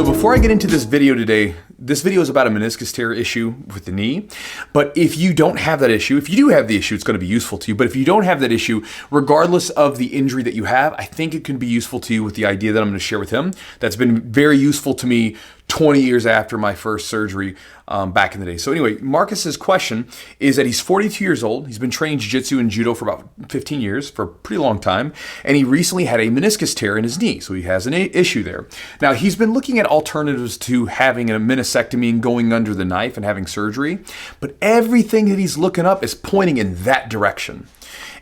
So before I get into this video today, this video is about a meniscus tear issue with the knee. But if you don't have that issue, if you do have the issue, it's going to be useful to you. But if you don't have that issue, regardless of the injury that you have, I think it can be useful to you with the idea that I'm going to share with him. That's been very useful to me 20 years after my first surgery back in the day. So anyway, Marcus's question is that he's 42 years old. He's been training jiu-jitsu and judo for about 15 years, for a pretty long time. And he recently had a meniscus tear in his knee. So he has an issue there. Now he's been looking at alternatives to having a meniscectomy and going under the knife and having surgery. But everything that he's looking up is pointing in that direction.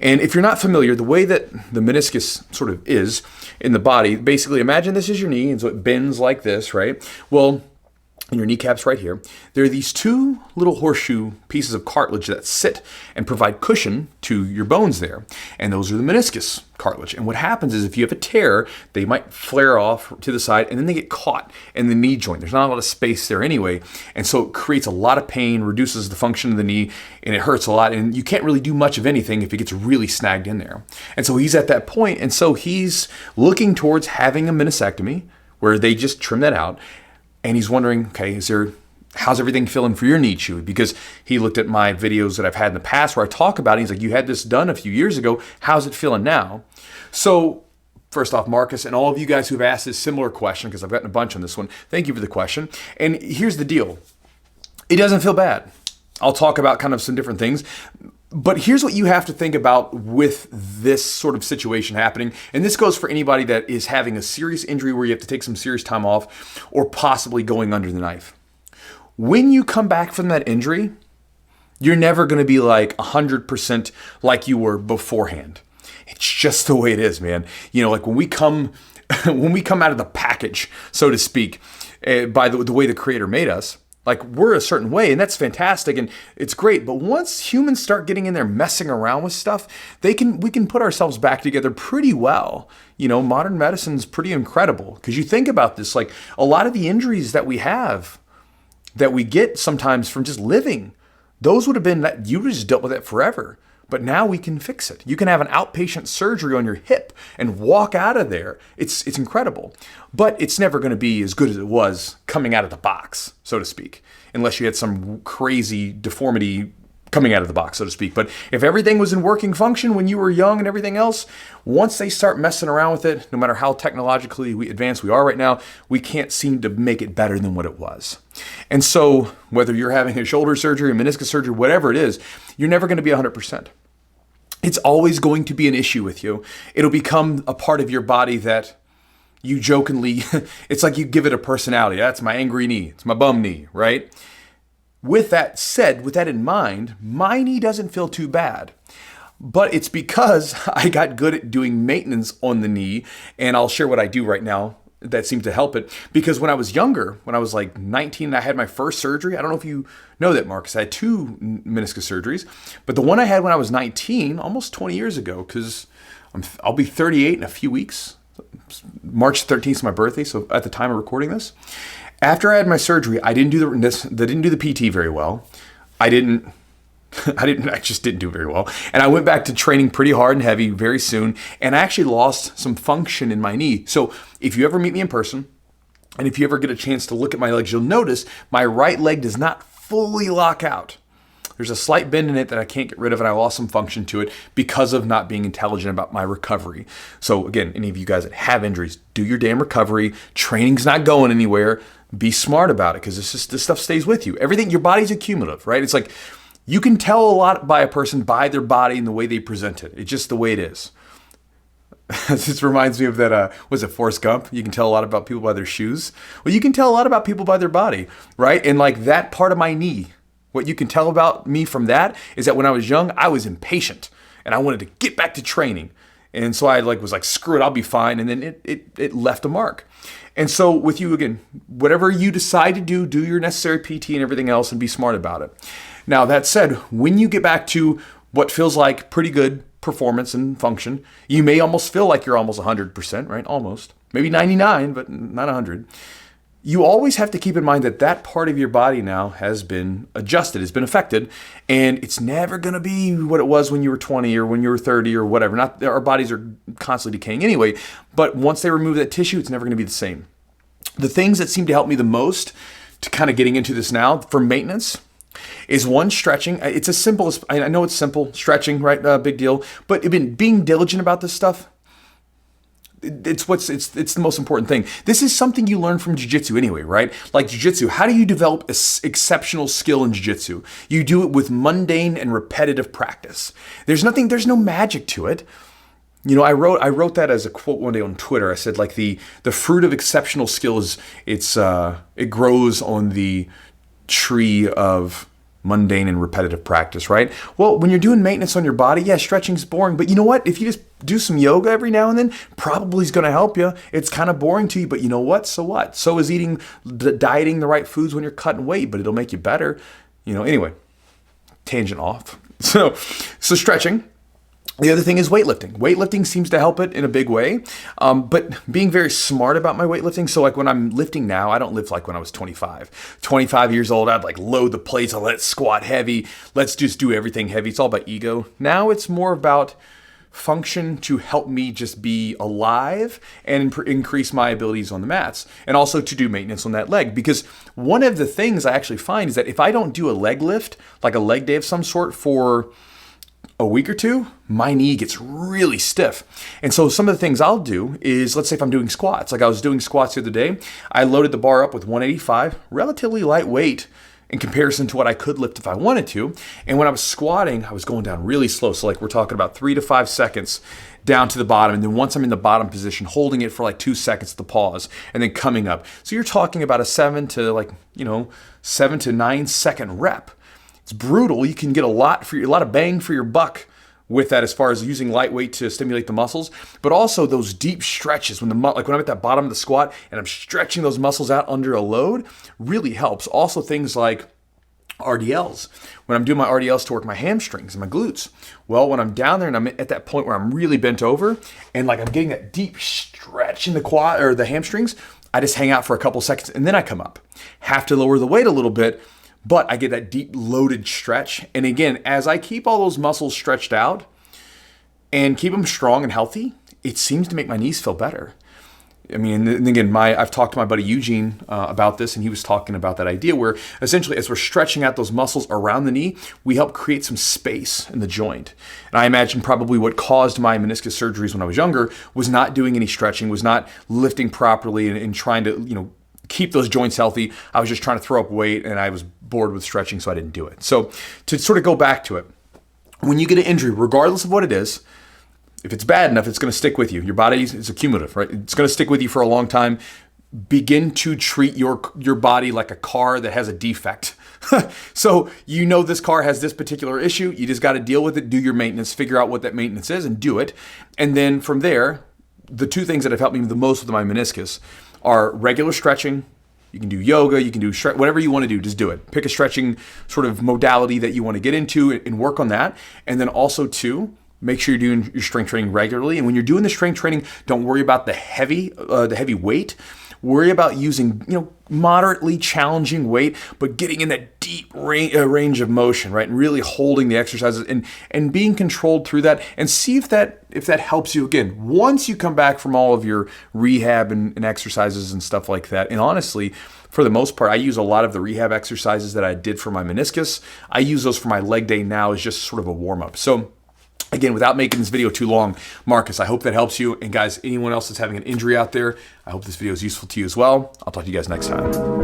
And if you're not familiar, the way that the meniscus sort of is in the body, basically imagine this is your knee, and so it bends like this, right? Well, and your kneecap's right here. There are these two little horseshoe pieces of cartilage that sit and provide cushion to your bones there. And those are the meniscus cartilage. And what happens is if you have a tear, they might flare off to the side and then they get caught in the knee joint. There's not a lot of space there anyway. And so it creates a lot of pain, reduces the function of the knee, and it hurts a lot. And you can't really do much of anything if it gets really snagged in there. And so he's at that point, and so he's looking towards having a meniscectomy where they just trim that out. And he's wondering, okay, how's everything feeling for your knee, Chewy? Because he looked at my videos that I've had in the past where I talk about it. He's like, you had this done a few years ago. How's it feeling now? So first off, Marcus, and all of you guys who've asked this similar question, because I've gotten a bunch on this one, thank you for the question. And here's the deal. It doesn't feel bad. I'll talk about kind of some different things. But here's what you have to think about with this sort of situation happening. And this goes for anybody that is having a serious injury where you have to take some serious time off or possibly going under the knife. When you come back from that injury, you're never going to be like 100% like you were beforehand. It's just the way it is, man. You know, like when we come out of the package, so to speak, by the way the Creator made us, like we're a certain way, and that's fantastic and it's great. But once humans start getting in there messing around with stuff, we can put ourselves back together pretty well. You know, modern medicine is pretty incredible because you think about this, like a lot of the injuries that we have, that we get sometimes from just living, those would have been that you just dealt with it forever. But now we can fix it. You can have an outpatient surgery on your hip and walk out of there. It's incredible. But it's never going to be as good as it was coming out of the box, so to speak, unless you had some crazy deformity coming out of the box, so to speak. But if everything was in working function when you were young and everything else, once they start messing around with it, no matter how technologically advanced we are right now, we can't seem to make it better than what it was. And so whether you're having a shoulder surgery, a meniscus surgery, whatever it is, you're never going to be 100%. It's always going to be an issue with you. It'll become a part of your body that you jokingly, it's like you give it a personality. That's my angry knee. It's my bum knee, right? With that said, with that in mind, my knee doesn't feel too bad. But it's because I got good at doing maintenance on the knee, and I'll share what I do right now that seems to help it. Because when I was younger, when I was like 19, I had my first surgery. I don't know if you know that, Marcus. I had two meniscus surgeries, but the one I had when I was 19, almost 20 years ago, because I'll be 38 in a few weeks. March 13th is my birthday, so at the time of recording this. After I had my surgery, I didn't do the PT very well. I just didn't do very well. And I went back to training pretty hard and heavy very soon. And I actually lost some function in my knee. So if you ever meet me in person, and if you ever get a chance to look at my legs, you'll notice my right leg does not fully lock out. There's a slight bend in it that I can't get rid of, and I lost some function to it because of not being intelligent about my recovery. So again, any of you guys that have injuries, do your damn recovery. Training's not going anywhere. Be smart about it because this stuff stays with you. Everything, your body's accumulative, right? It's like you can tell a lot by a person by their body and the way they present it. It's just the way it is. This reminds me of that, was it Forrest Gump? You can tell a lot about people by their shoes. Well, you can tell a lot about people by their body, right? And like that part of my knee, what you can tell about me from that is that when I was young, I was impatient and I wanted to get back to training. And so I was like, screw it, I'll be fine. And then it left a mark. And so with you, again, whatever you decide to do your necessary PT and everything else and be smart about it. Now, that said, when you get back to what feels like pretty good performance and function, you may almost feel like you're almost 100%, right? Almost. Maybe 99, but not 100. You always have to keep in mind that that part of your body now has been adjusted, has been affected, and it's never going to be what it was when you were 20 or when you were 30 or whatever. Our bodies are constantly decaying anyway, but once they remove that tissue, it's never going to be the same. The things that seem to help me the most to kind of getting into this now for maintenance is one, stretching. It's as simple as, I know it's simple, stretching, right? Big deal. But being diligent about this stuff, it's the most important thing. This is something you learn from jiu-jitsu anyway, right? Like jiu-jitsu, how do you develop exceptional skill in jiu-jitsu? You do it with mundane and repetitive practice. There's no magic to it. You know, I wrote that as a quote one day on Twitter. I said, like, the fruit of exceptional skill is it grows on the tree of mundane and repetitive practice, right? Well, when you're doing maintenance on your body, yeah, stretching's boring, but you know what? If you just do some yoga every now and then, probably is going to help you. It's kind of boring to you, but you know what? So what? So is dieting the right foods when you're cutting weight, but it'll make you better. You know, anyway, tangent off. So stretching. The other thing is weightlifting. Weightlifting seems to help it in a big way, but being very smart about my weightlifting. So like when I'm lifting now, I don't lift like when I was 25 years old. I'd like load the plates, let's squat heavy. Let's just do everything heavy. It's all about ego. Now it's more about function to help me just be alive and increase my abilities on the mats, and also to do maintenance on that leg. Because one of the things I actually find is that if I don't do a leg lift, like a leg day of some sort for a week or two, my knee gets really stiff. And so some of the things I'll do is, let's say if I'm doing squats, like I was doing squats the other day, I loaded the bar up with 185, relatively lightweight in comparison to what I could lift if I wanted to. And when I was squatting, I was going down really slow. So like we're talking about 3 to 5 seconds down to the bottom. And then once I'm in the bottom position, holding it for like 2 seconds to pause and then coming up. So you're talking about a 7 to 9 second rep. It's brutal. You can get a lot of bang for your buck with that, as far as using lightweight to stimulate the muscles, but also those deep stretches when I'm at that bottom of the squat and I'm stretching those muscles out under a load, really helps. Also things like RDLs. When I'm doing my RDLs to work my hamstrings and my glutes, well, when I'm down there and I'm at that point where I'm really bent over and like I'm getting that deep stretch in the quad or the hamstrings, I just hang out for a couple seconds and then I come up. Have to lower the weight a little bit, but I get that deep loaded stretch. And again, as I keep all those muscles stretched out and keep them strong and healthy, it seems to make my knees feel better. I mean, and again, I've talked to my buddy Eugene about this, and he was talking about that idea where essentially as we're stretching out those muscles around the knee, we help create some space in the joint. And I imagine probably what caused my meniscus surgeries when I was younger was not doing any stretching, was not lifting properly and trying to, keep those joints healthy. I was just trying to throw up weight and I was bored with stretching, so I didn't do it. So to sort of go back to it, when you get an injury, regardless of what it is, if it's bad enough, it's going to stick with you. Your body is accumulative, right? It's going to stick with you for a long time. Begin to treat your body like a car that has a defect. So this car has this particular issue. You just got to deal with it, do your maintenance, figure out what that maintenance is and do it. And then from there, the two things that have helped me the most with my meniscus are regular stretching. You can do yoga, you can do whatever you want to do, just do it. Pick a stretching sort of modality that you want to get into and work on that. And then also too, make sure you're doing your strength training regularly. And when you're doing the strength training, don't worry about the heavy weight. Worry about using, moderately challenging weight, but getting in that deep range of motion, right? And really holding the exercises and being controlled through that, and see if that helps you again once you come back from all of your rehab and exercises and stuff like that. And honestly, for the most part, I use a lot of the rehab exercises that I did for my meniscus. I use those for my leg day now as just sort of a warm up. So again, without making this video too long, Marcus, I hope that helps you. And guys, anyone else that's having an injury out there, I hope this video is useful to you as well. I'll talk to you guys next time.